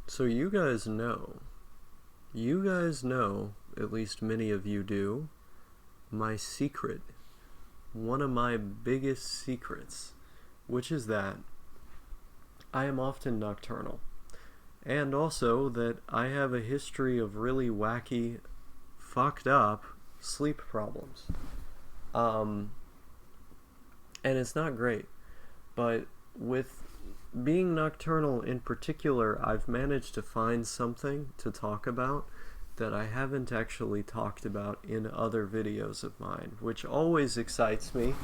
So you guys know, at least many of you do, my secret, one of my biggest secrets, which is that I am often nocturnal. And also that I have a history of really wacky, fucked up sleep problems. Um, and it's not great. But with being nocturnal in particular, I've managed to find something to talk about that I haven't actually talked about in other videos of mine, which always excites me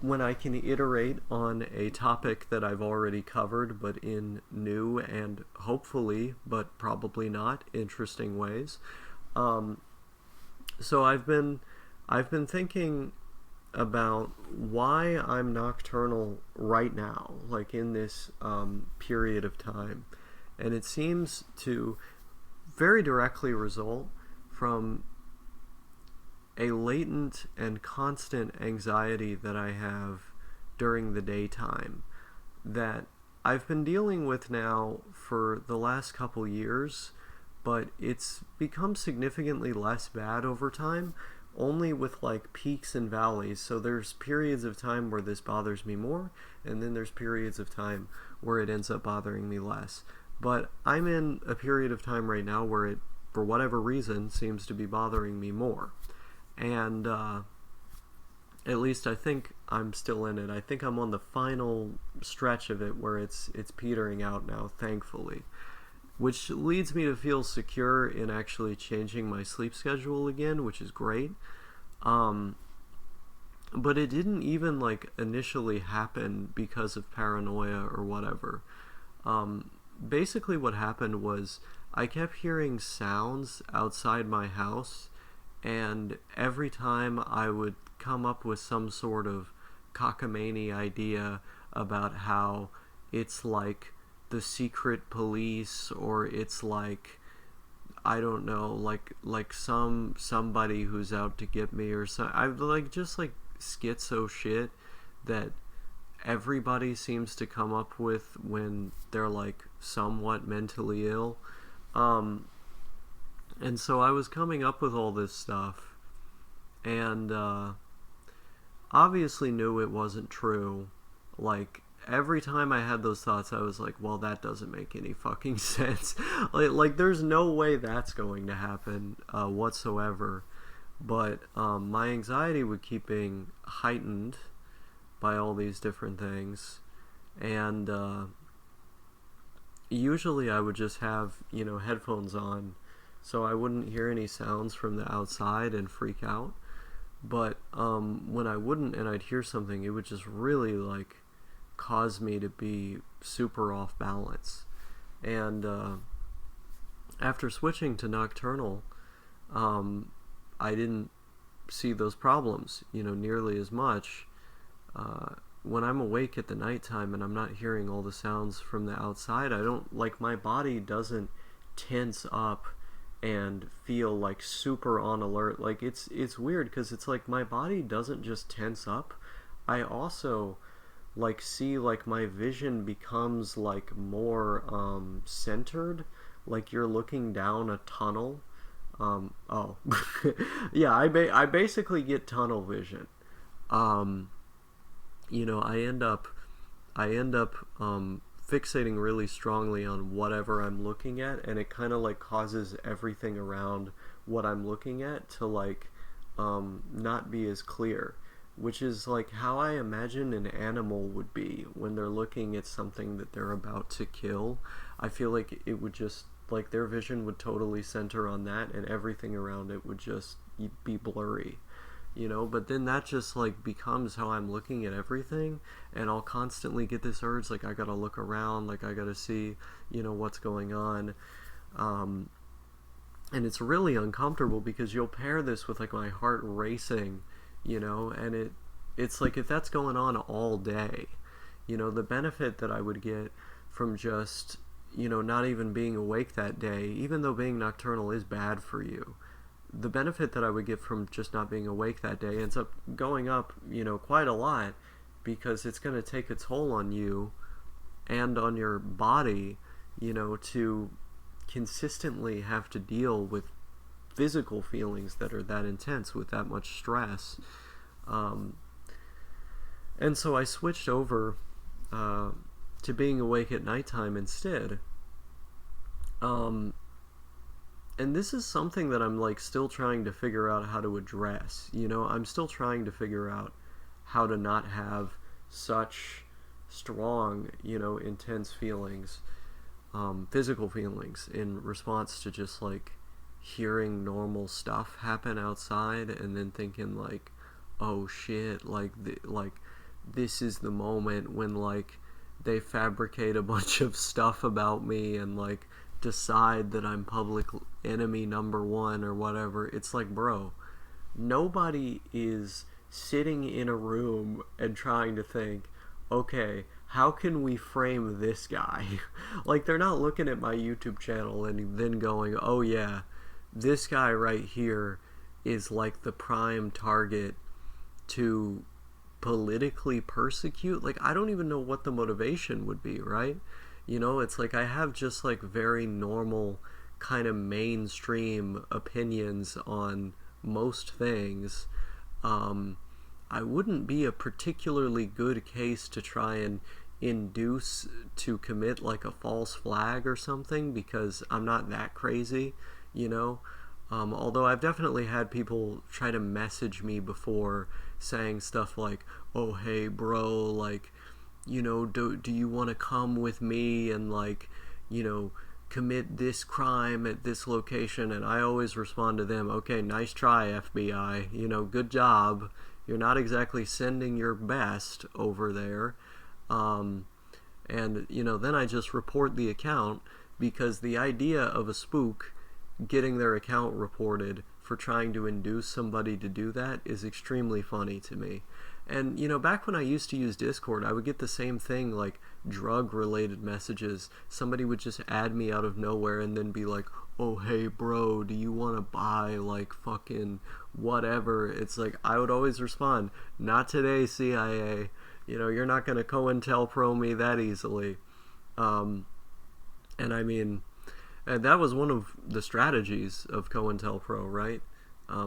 when I can iterate on a topic that I've already covered, but in new and hopefully, but probably not, interesting ways. Um, so I've been thinking about why I'm nocturnal right now, like in this period of time. And it seems to very directly result from a latent and constant anxiety that I have during the daytime that I've been dealing with now for the last couple years, but it's become significantly less bad over time, only with like peaks and valleys. So there's periods of time where this bothers me more, and then there's periods of time where it ends up bothering me less. But I'm in a period of time right now where it, for whatever reason, seems to be bothering me more. And at least I think I'm still in it. I think I'm on the final stretch of it where it's petering out now, thankfully, which leads me to feel secure in actually changing my sleep schedule again, which is great. Um, but it didn't even like initially happen because of paranoia or whatever. Um, Basically, what happened was I kept hearing sounds outside my house, and every time I would come up with some sort of cockamamie idea about how it's like the secret police, or it's like, I don't know, like somebody who's out to get me, or so I like just like schizo shit that everybody seems to come up with when they're like somewhat mentally ill. Um, and so I was coming up with all this stuff, and obviously knew it wasn't true. Like every time I had those thoughts, I was like, well, that doesn't make any fucking sense. Like there's no way that's going to happen whatsoever. But my anxiety would keep being heightened by all these different things. And usually I would just have, headphones on so I wouldn't hear any sounds from the outside and freak out. But when I wouldn't and I'd hear something, it would just really like cause me to be super off balance. And after switching to nocturnal, I didn't see those problems, nearly as much. When I'm awake at the nighttime and I'm not hearing all the sounds from the outside, I don't like my body doesn't tense up and feel like super on alert. Like it's weird because it's like my body doesn't just tense up. I also like see like my vision becomes like more centered, like you're looking down a tunnel. Oh, yeah, I basically get tunnel vision. Um, I end up fixating really strongly on whatever I'm looking at, and it kind of like causes everything around what I'm looking at to like not be as clear, which is like how I imagine an animal would be when they're looking at something that they're about to kill. I feel like it would just like their vision would totally center on that, and everything around it would just be blurry. But then that just like becomes how I'm looking at everything, and I'll constantly get this urge like I gotta look around, like I gotta see what's going on. um, and it's really uncomfortable because you'll pair this with like my heart racing, and it's like if that's going on all day, the benefit that I would get from just not even being awake that day, even though being nocturnal is bad for you, the benefit that I would get from just not being awake that day ends up going up, quite a lot, because it's going to take a toll on you and on your body to consistently have to deal with physical feelings that are that intense with that much stress. And so I switched over to being awake at nighttime instead. And this is something that I'm like still trying to figure out how to address. I'm still trying to figure out how to not have such strong, intense feelings, physical feelings in response to just like hearing normal stuff happen outside and then thinking like, oh shit, like this is the moment when like they fabricate a bunch of stuff about me and like decide that I'm public enemy number one or whatever. It's like, bro, nobody is sitting in a room and trying to think, okay, how can we frame this guy? Like, they're not looking at my YouTube channel and then going, oh yeah, this guy right here is like the prime target to politically persecute. Like, I don't even know what the motivation would be, right? It's like I have just like very normal kind of mainstream opinions on most things. I wouldn't be a particularly good case to try and induce to commit like a false flag or something, because I'm not that crazy, although I've definitely had people try to message me before saying stuff like, oh hey bro, like, do you want to come with me and like, commit this crime at this location? And I always respond to them, okay, nice try, FBI, good job. You're not exactly sending your best over there. And then I just report the account, because the idea of a spook getting their account reported for trying to induce somebody to do that is extremely funny to me. And, back when I used to use Discord, I would get the same thing, like drug-related messages. Somebody would just add me out of nowhere and then be like, oh, hey, bro, do you want to buy, like, fucking whatever? It's like, I would always respond, not today, CIA. You're not going to COINTELPRO me that easily. And I mean, that was one of the strategies of COINTELPRO, right?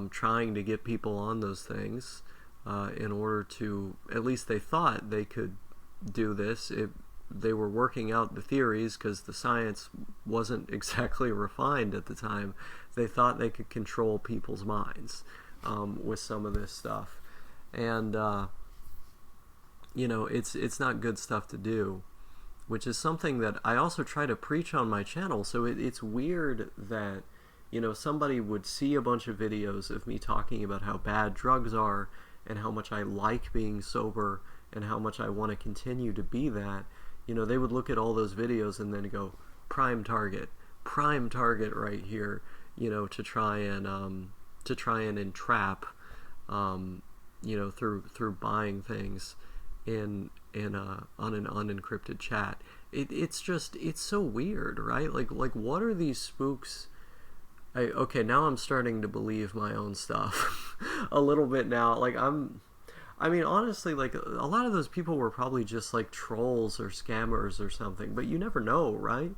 Trying to get people on those things. In order to, at least they thought they could do this. They were working out the theories, because the science wasn't exactly refined at the time. They thought they could control people's minds with some of this stuff. And, it's not good stuff to do, which is something that I also try to preach on my channel. So it's weird that, somebody would see a bunch of videos of me talking about how bad drugs are and how much I like being sober and how much I want to continue to be that. They would look at all those videos and then go, prime target right here, to try and entrap, through buying things on an unencrypted chat. It's so weird, right? Like what are these spooks? Okay, now I'm starting to believe my own stuff a little bit now. Like, honestly, like, a lot of those people were probably just, like, trolls or scammers or something, but you never know, right?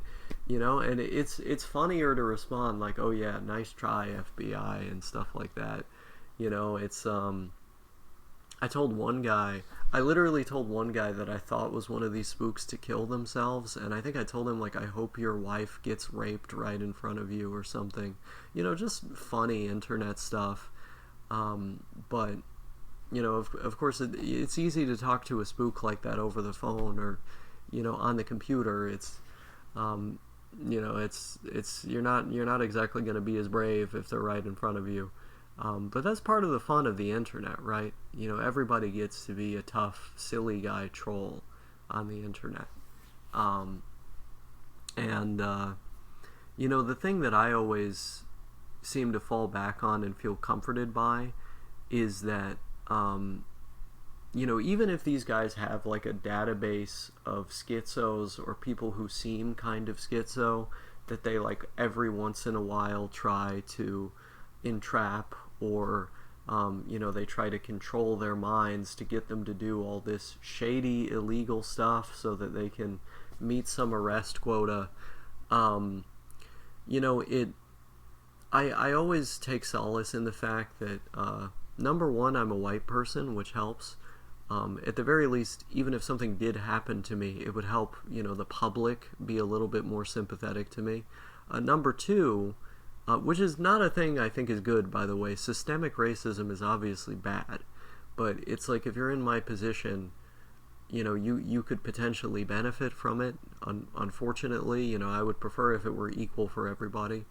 And it's funnier to respond, like, oh yeah, nice try, FBI, and stuff like that. I literally told one guy that I thought was one of these spooks to kill themselves, and I think I told him, like, I hope your wife gets raped right in front of you or something. Just funny internet stuff. But, of course, it's easy to talk to a spook like that over the phone or, on the computer. It's, you're not exactly going to be as brave if they're right in front of you. But that's part of the fun of the internet, right? Everybody gets to be a tough, silly guy troll on the internet. The thing that I always seem to fall back on and feel comforted by is that, even if these guys have like a database of schizos or people who seem kind of schizo, that they like every once in a while try to entrap, or they try to control their minds to get them to do all this shady illegal stuff so that they can meet some arrest quota. Um, you know, I always take solace in the fact that, number one, I'm a white person, which helps. At the very least, even if something did happen to me, it would help, the public be a little bit more sympathetic to me. Number two, which is not a thing I think is good, by the way, systemic racism is obviously bad. But it's like if you're in my position, you could potentially benefit from it. Unfortunately, I would prefer if it were equal for everybody.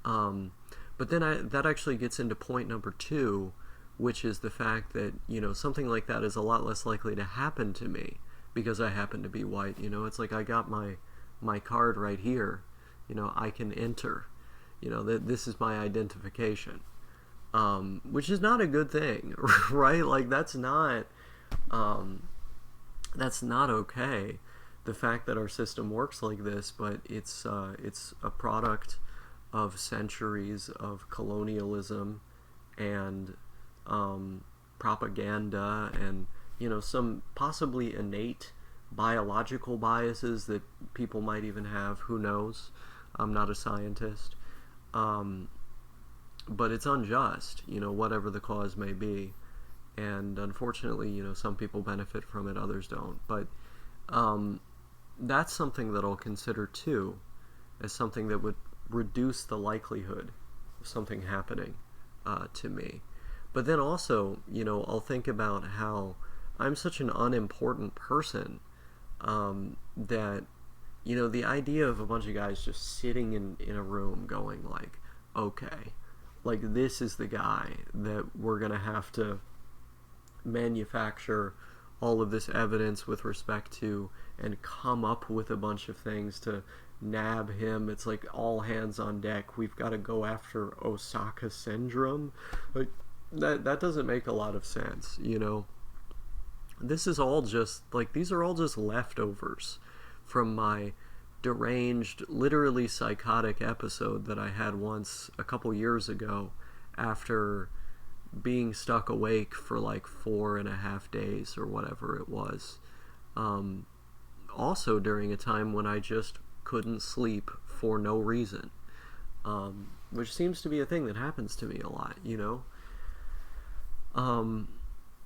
Um, but then that actually gets into point number two, which is the fact that, something like that is a lot less likely to happen to me because I happen to be white. It's like I got my card right here. I can enter. This is my identification, which is not a good thing, right? Like um, that's not okay. The fact that our system works like this, but it's a product of centuries of colonialism and propaganda and some possibly innate biological biases that people might even have. Who knows? I'm not a scientist, um, but it's unjust. Whatever the cause may be, and unfortunately, some people benefit from it, others don't. But um, that's something that I'll consider too, as something that would reduce the likelihood of something happening to me. But then also, I'll think about how I'm such an unimportant person, that, the idea of a bunch of guys just sitting in a room going like, okay, like this is the guy that we're going to have to manufacture all of this evidence with respect to and come up with a bunch of things to nab him. It's like all hands on deck. We've got to go after OsakaSyndrome. Like that doesn't make a lot of sense. This is all just like these are all just leftovers from my deranged, literally psychotic episode that I had once a couple years ago after being stuck awake for like 4.5 days or whatever it was. Um, Also during a time when I just couldn't sleep for no reason, which seems to be a thing that happens to me a lot. Um,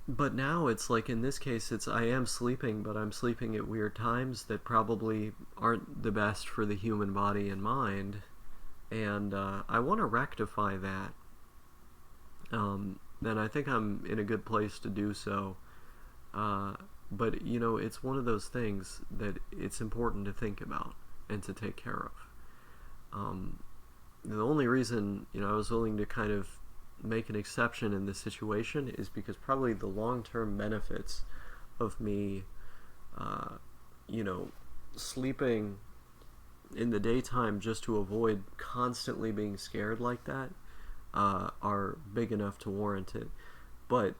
but now it's like in this case, I am sleeping, but I'm sleeping at weird times that probably aren't the best for the human body and mind, and I want to rectify that. And I think I'm in a good place to do so. But it's one of those things that it's important to think about and to take care of. The only reason I was willing to kind of make an exception in this situation is because probably the long-term benefits of me, uh, you know, sleeping in the daytime just to avoid constantly being scared like that, are big enough to warrant it. But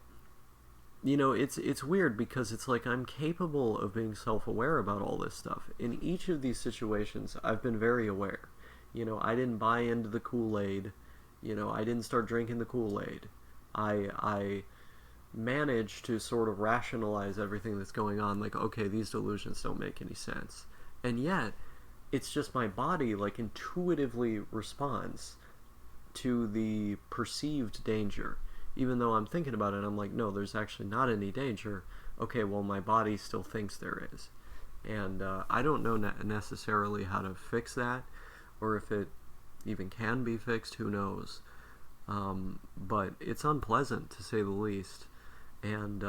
it's weird because it's like I'm capable of being self-aware about all this stuff. In each of these situations, I've been very aware. I didn't buy into the Kool-Aid. I didn't start drinking the Kool-Aid. I managed to sort of rationalize everything that's going on. Like, okay, these delusions don't make any sense. And yet, it's just my body, like, intuitively responds to the perceived danger. Even though I'm thinking about it, I'm like, no, there's actually not any danger. Okay, well, my body still thinks there is. And I don't know necessarily how to fix that, or if it even can be fixed, who knows. But it's unpleasant, to say the least. And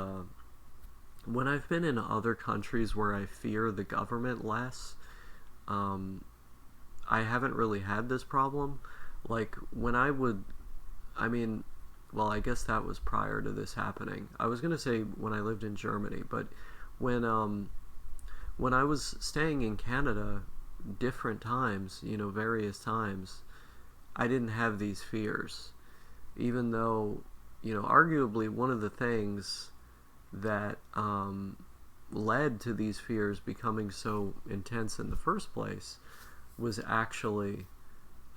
when I've been in other countries where I fear the government less, I haven't really had this problem. Like, when I mean, well, I guess that was prior to this happening. I was gonna say when I lived in Germany, but when I was staying in Canada, different times, various times, I didn't have these fears, even though, arguably one of the things that led to these fears becoming so intense in the first place was actually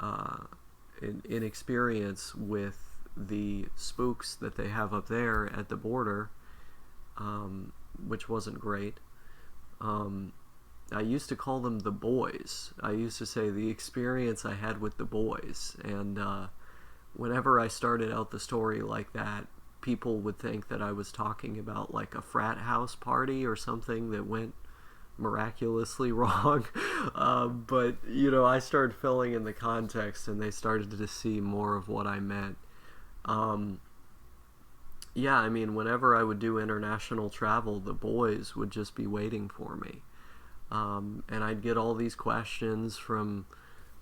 an experience with the spooks that they have up there at the border, which wasn't great. Um, I used to call them the boys. I used to say the experience I had with the boys. And whenever I started out the story like that, people would think that I was talking about like a frat house party or something that went miraculously wrong. But, I started filling in the context and they started to see more of what I meant. Um, yeah, I mean, whenever I would do international travel, the boys would just be waiting for me. And I'd get all these questions from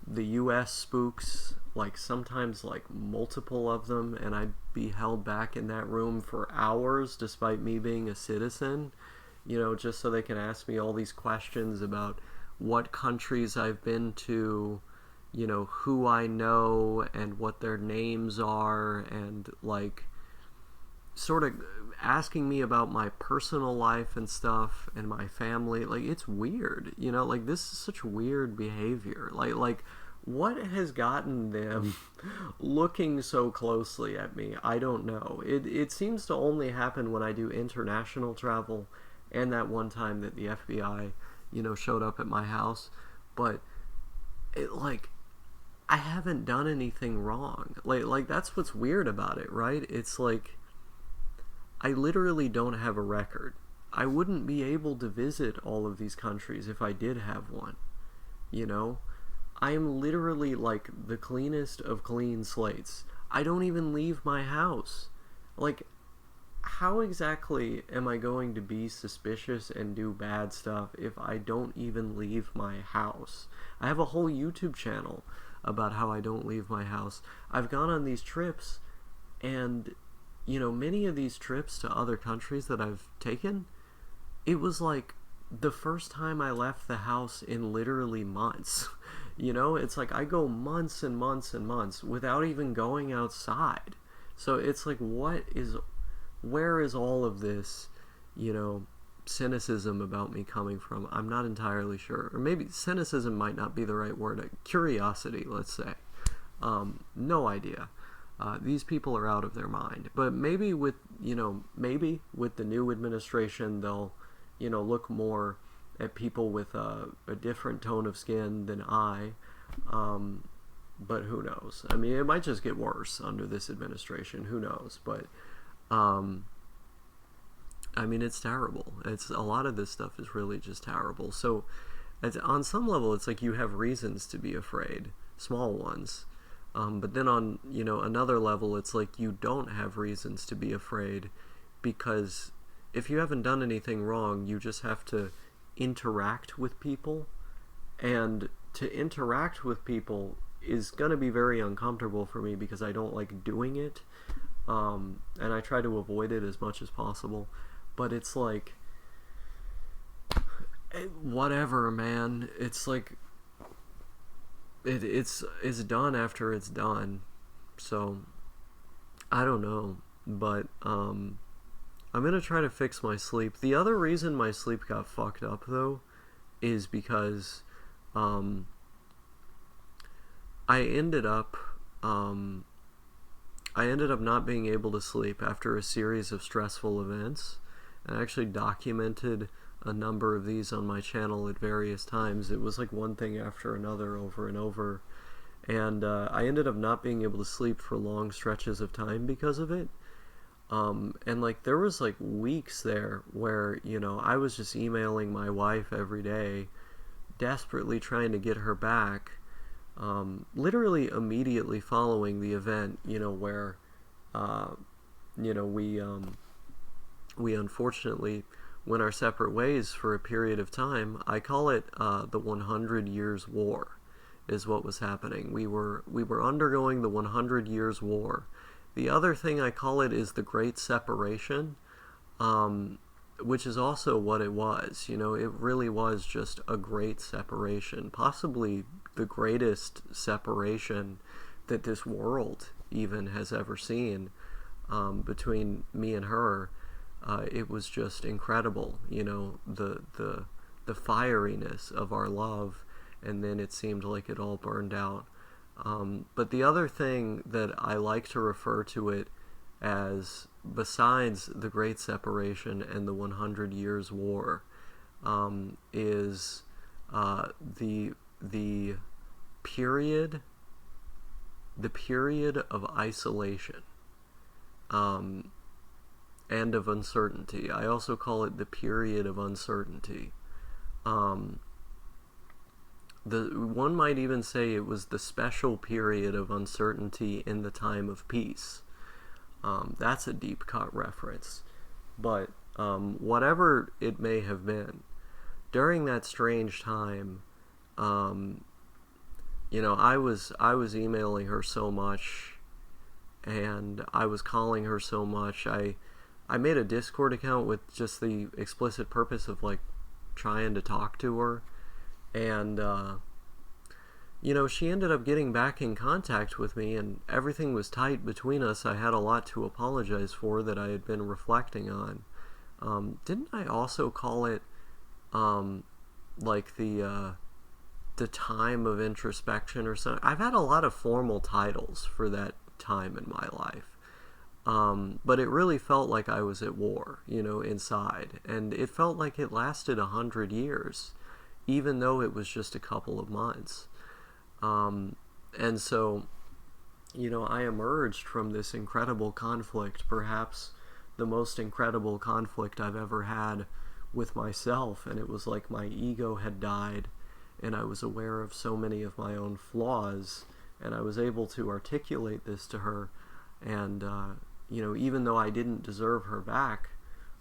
the US spooks, like sometimes like multiple of them, and I'd be held back in that room for hours despite me being a citizen, just so they can ask me all these questions about what countries I've been to, who I know and what their names are, and like sort of asking me about my personal life and stuff and my family. Like, it's weird, like this is such weird behavior. Like what has gotten them looking so closely at me? I don't know. It seems to only happen when I do international travel, and that one time that the FBI, showed up at my house. But it, like, I haven't done anything wrong. Like that's what's weird about it, right? It's like I literally don't have a record. I wouldn't be able to visit all of these countries if I did have one. You know? I am literally like the cleanest of clean slates. I don't even leave my house. Like, how exactly am I going to be suspicious and do bad stuff if I don't even leave my house? I have a whole YouTube channel about how I don't leave my house. I've gone on these trips, and many of these trips to other countries that I've taken, it was like the first time I left the house in literally months. It's like I go months and months and months without even going outside. So it's like, where is all of this, cynicism about me coming from? I'm not entirely sure. Or maybe cynicism might not be the right word. Curiosity, let's say. No idea. These people are out of their mind. But maybe with the new administration, they'll, look more at people with a different tone of skin than I. But who knows? I mean, it might just get worse under this administration. Who knows? But, I mean, it's terrible. A lot of this stuff is really just terrible. So, on some level, it's like you have reasons to be afraid, small ones. But then on, another level, it's like you don't have reasons to be afraid, because if you haven't done anything wrong, you just have to interact with people. And to interact with people is going to be very uncomfortable for me because I don't like doing it. And I try to avoid it as much as possible. But it's like, whatever, man. It's like, it's done after it's done. So I don't know, but I'm gonna try to fix my sleep. The other reason my sleep got fucked up, though, is because I ended up not being able to sleep after a series of stressful events. I actually documented a number of these on my channel at various times. It was like one thing after another, over and over. And I ended up not being able to sleep for long stretches of time because of it. And like there was like weeks there where, I was just emailing my wife every day, desperately trying to get her back. Literally immediately following the event, where, we unfortunately went our separate ways for a period of time. I call it the 100 Years War is what was happening. We were undergoing the 100 Years War. The other thing I call it is the Great Separation, which is also what it was. It really was just a great separation, possibly the greatest separation that this world even has ever seen, between me and her. It was just incredible, the fieriness of our love, and then it seemed like it all burned out. But the other thing that I like to refer to it as, besides the Great Separation and the 100 Years War, is the period the period of isolation, um, and of uncertainty. I also call it the period of uncertainty. Um, the one might even say it was the special period of uncertainty in the time of peace. That's a deep cut reference. But whatever it may have been, during that strange time, um, I was emailing her so much, and I was calling her so much. I made a Discord account with just the explicit purpose of like trying to talk to her, and she ended up getting back in contact with me, and everything was tight between us. I had a lot to apologize for that I had been reflecting on. Didn't I also call it like the time of introspection or something? I've had a lot of formal titles for that time in my life. But it really felt like I was at war, inside. And it felt like it lasted 100 years, even though it was just a couple of months. And so, I emerged from this incredible conflict, perhaps the most incredible conflict I've ever had with myself. And it was like my ego had died, and I was aware of so many of my own flaws, and I was able to articulate this to her. And, even though I didn't deserve her back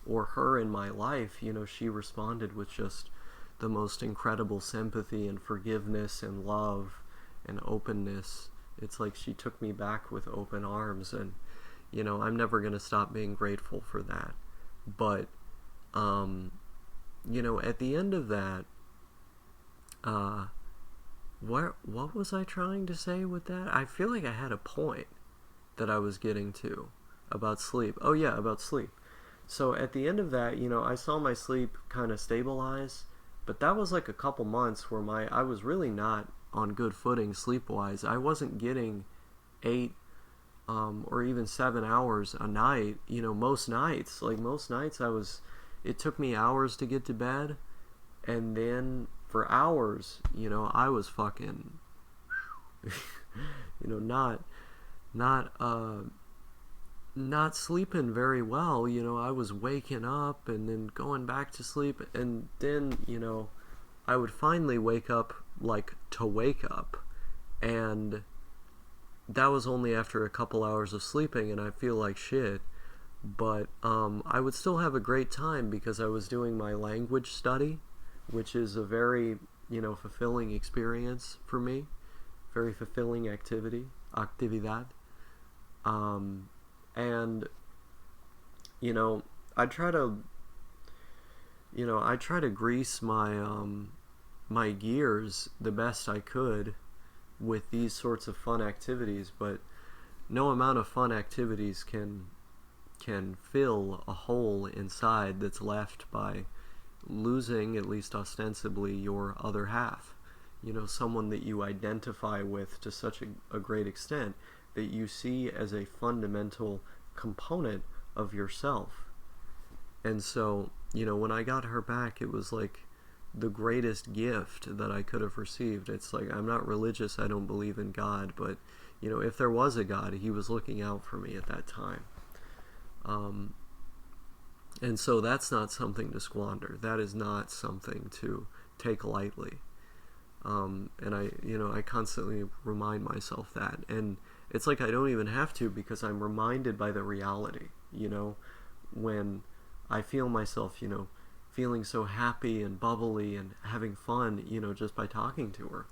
or her in my life, she responded with just the most incredible sympathy and forgiveness and love and openness. It's like she took me back with open arms, and I'm never going to stop being grateful for that. But at the end of that, what was I trying to say with that? I feel like I had a point that I was getting to about sleep. Oh yeah, about sleep. So at the end of that, I saw my sleep kind of stabilize, but that was like a couple months where I was really not on good footing sleep-wise. I wasn't getting 8 or even 7 hours a night. Most nights, it took me hours to get to bed, and then for hours, I was fucking, not not sleeping very well. I was waking up and then going back to sleep, and then, I would finally wake up, like, to wake up, and that was only after a couple hours of sleeping, and I feel like shit. But I would still have a great time because I was doing my language study, which is a very, fulfilling experience for me. Very fulfilling actividad. And, I try to, grease my gears the best I could with these sorts of fun activities, but no amount of fun activities can fill a hole inside that's left by losing, at least ostensibly, your other half. Someone that you identify with to such a great extent that you see as a fundamental component of yourself. And so, when I got her back, it was like the greatest gift that I could have received. It's like, I'm not religious, I don't believe in God, but, if there was a God, he was looking out for me at that time. And so that's not something to squander. That is not something to take lightly. And I constantly remind myself that. And it's like I don't even have to, because I'm reminded by the reality, when I feel myself, feeling so happy and bubbly and having fun, just by talking to her.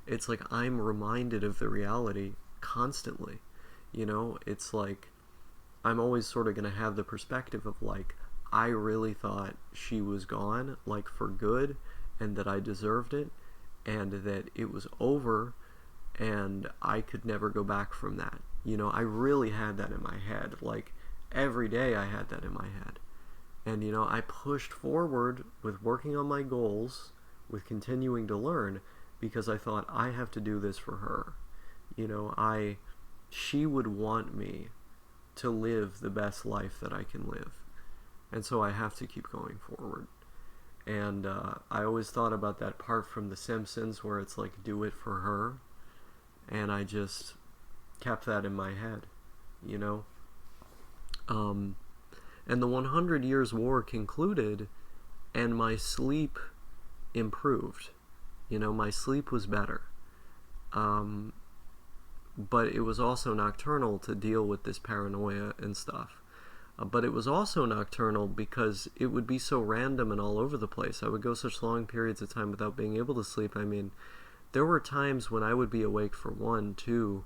It's like I'm reminded of the reality constantly. It's like I'm always sort of going to have the perspective of like, I really thought she was gone, like for good, and that I deserved it, and that it was over, and I could never go back from that. I really had that in my head. Like, every day I had that in my head. And, I pushed forward with working on my goals, with continuing to learn, because I thought, I have to do this for her. She would want me to live the best life that I can live. And so I have to keep going forward. And I always thought about that part from The Simpsons where it's like, do it for her. And I just kept that in my head, you know? And the 100 Years' War concluded, and my sleep improved. You know, my sleep was better. But it was also nocturnal to deal with this paranoia and stuff. But it was also nocturnal because it would be so random and all over the place. I would go such long periods of time without being able to sleep. I mean, there were times when I would be awake for 1, 2,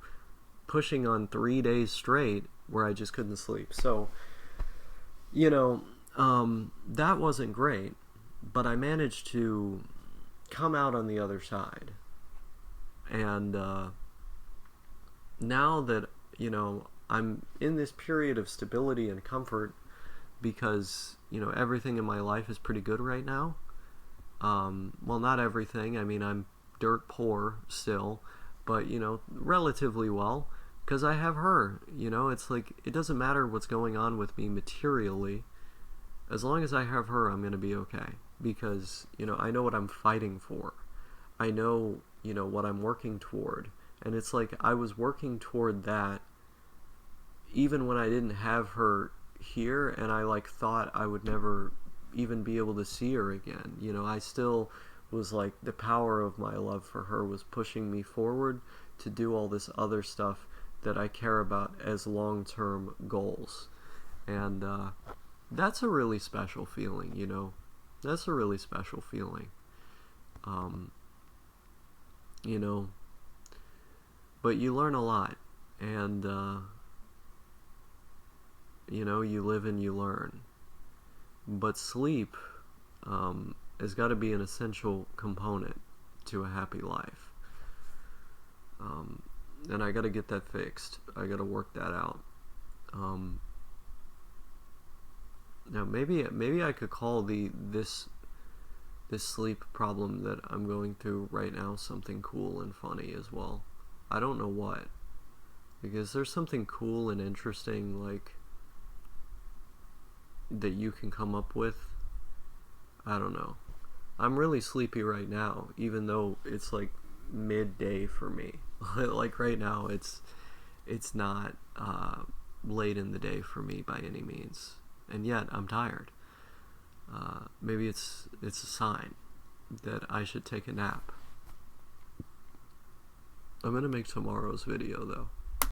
pushing on 3 days straight where I just couldn't sleep. So, you know, that wasn't great, but I managed to come out on the other side. And now that, you know, I'm in this period of stability and comfort because, you know, everything in my life is pretty good right now. Well, not everything. I mean, I'm dirt poor still, but, you know, relatively well, because I have her. You know, it's like, it doesn't matter what's going on with me materially. As long as I have her, I'm going to be okay, because, you know, I know what I'm fighting for. I know, you know, what I'm working toward. And it's like I was working toward that even when I didn't have her here, and I like thought I would never even be able to see her again. You know, I still was like, the power of my love for her was pushing me forward to do all this other stuff that I care about as long-term goals. And that's a really special feeling, you know. That's a really special feeling. You know, but you learn a lot, and you know, you live and you learn. But sleep has got to be an essential component to a happy life. And I got to get that fixed. I got to work that out. Now maybe I could call this sleep problem that I'm going through right now something cool and funny as well. I don't know what, because there's something cool and interesting like that you can come up with. I don't know. I'm really sleepy right now, even though it's like midday for me. Like right now it's not late in the day for me by any means, and yet I'm tired. Maybe it's a sign that I should take a nap. I'm gonna make tomorrow's video though.